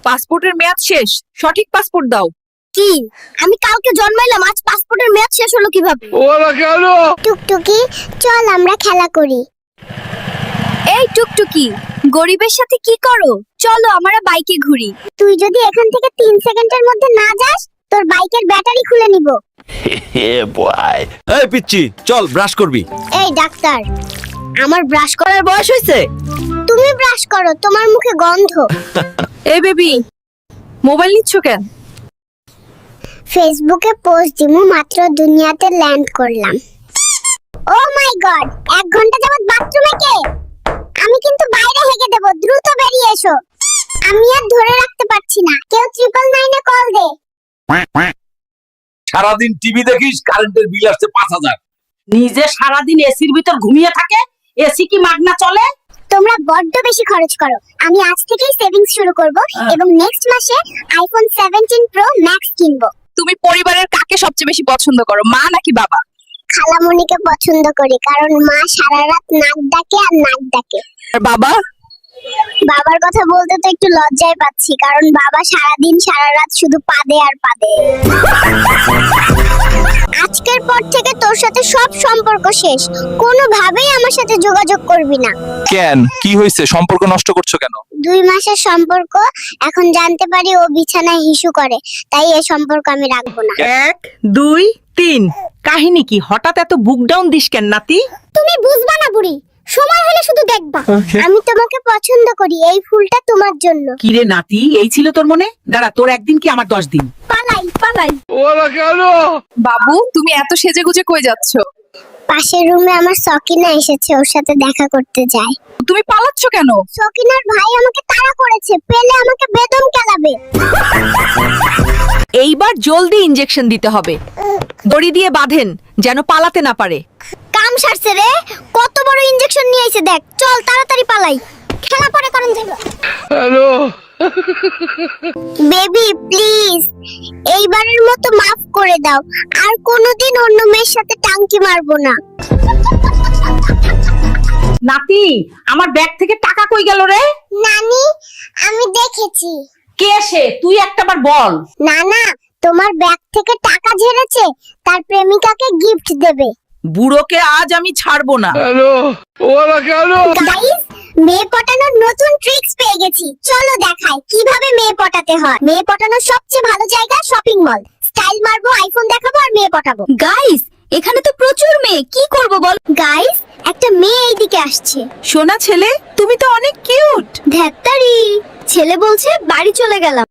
পাসপোর্টের মেয়াদ শেষ, সঠিক পাসপোর্ট দাও। কি? আমি কালকে জন্মাইলাম, আজ পাসপোর্টের মেয়াদ শেষ হলো কিভাবে? ওরা কেন? টুকটুকি, চল আমরা খেলা করি। এই টুকটুকি, গরিবের সাথে কি করো? চলো আমরা বাইকে ঘুরি। তুই যদি এখান থেকে 3 সেকেন্ডের মধ্যে না যাস, তোর বাইকের ব্যাটারি খুলে নিব। এই পিচ্চি, চল ব্রাশ করবি। এই ডাক্তার, আমার ব্রাশ করার বয়স হয়েছে। তুমি ব্রাশ করো, তোমার মুখে গন্ধ। এই বেবি, মোবাইল নিচ্ছ কেন? ফেসবুকে পোস্ট দিমু, মাত্র দুনিয়াতে ল্যান্ড করলাম। ও মাই গড, 1 ঘন্টা যাবত বাথরুমে কে? আমি কিন্তু বাইরে হেগে দেব, দ্রুত বেরিয়ে এসো। আমি আর ধরে রাখতে পারছি না, কেউ 999 এ কল দে। সারাদিন টিভি দেখিস, কারেন্টের বিল আসছে 5000। নিজে সারাদিন এসির ভিতর ঘুমিয়ে থাকে, এসি কি মাগনা চলে? তোমরা বড্ড বেশি খরচ করো। আমি আজ থেকেই সেভিংস শুরু করব এবং নেক্সট মাসে আইফোন 17 প্রো ম্যাক্স কিনবো। তুমি পরিবারের কাকে সবচেয়ে বেশি পছন্দ করো, মা নাকি বাবা? খালামণিকে পছন্দ করি, কারণ মা সারা রাত নাক ডাকে আর নাক ডাকে। আর বাবা? বাবার কথা বলতে তো একটু লজ্জায় পাচ্ছি, কারণ বাবা সারাদিন সারা রাত শুধু পাদে আর পাদে। আজকের পর থেকে তোর সাথে সব সম্পর্ক শেষ, কোনোভাবেই আমার সাথে যোগাযোগ করবি না। কেন, কি হয়েছে? সম্পর্ক নষ্ট করছো কেন? 2 মাসের সম্পর্ক, এখন জানতে পারি ও বিছানায় হিসু করে, তাই এই সম্পর্ক আমি রাখবো না। 1 2 3 কাহিনী কি? হঠাৎ এত বুক ডাউন দিস কেন নাতি? তুমি বুঝবা না বুড়ি, সময় হলে শুধু দেখবা। আমি তোমাকে পছন্দ করি, এই ফুলটা তোমার জন্য। কি রে নাতি, এই ছিল তোর মনে? দাঁড়া, তোর একদিন কি আমার 10 দিন। পালাই পালাই। ওরা কেন? বাবু, তুমি এত সেজেগুজে কই যাচ্ছ? পাশের রুমে আমার সকিনা এসেছে, ওর সাথে দেখা করতে যাই। তুমি পালাচ্ছ কেন? সকিনার ভাই আমাকে তাড়া করেছে, পেলে আমাকে বেদম কেলাবে। এইবার জলদি ইনজেকশন দিতে হবে, দড়ি দিয়ে বাঁধেন যেন পালাতে না পারে। কাম সারছে রে, কত বড় ইনজেকশন নিয়ে আইছে দেখ। চল তাড়াতাড়ি পালাই, খেলা পরে করেন যাইব। হ্যালো। বেবি প্লিজ, এইবারের মতো মাফ করে দাও, আর কোনোদিন অন্য মেয়ের সাথে টাঙ্কি মারবো না। নাতি, আমার ব্যাগ থেকে টাকা কই গেল রে? নানি, আমি দেখেছি। কে সে? তুই একটাবার বল। না না, তোমার ব্যাগ থেকে টাকা ঝেড়েছে, তার প্রেমিকাকে গিফট দেবে। বুড়োকে আজ আমি ছাড়বো না। হ্যালো, ওরা কেন? গাইস, মেয়ে পটানোর নতুন ট্রিক্স পেয়ে গেছি, চলো দেখাই কিভাবে মেয়ে পটাতে হয়। মেয়ে পটানোর সবচেয়ে ভালো জায়গা শপিং মল। স্টাইল মারবো, আইফোন দেখাবো আর মেয়ে পটাবো। গাইস, এখানে তো প্রচুর মেয়ে, কি করব বল? গাইস, একটা মেয়ে এইদিকে আসছে। সোনা ছেলে, তুমি তো অনেক কিউট। ধ্যাত্তারি, ছেলে বলছে বাড়ি চলে গেলাম।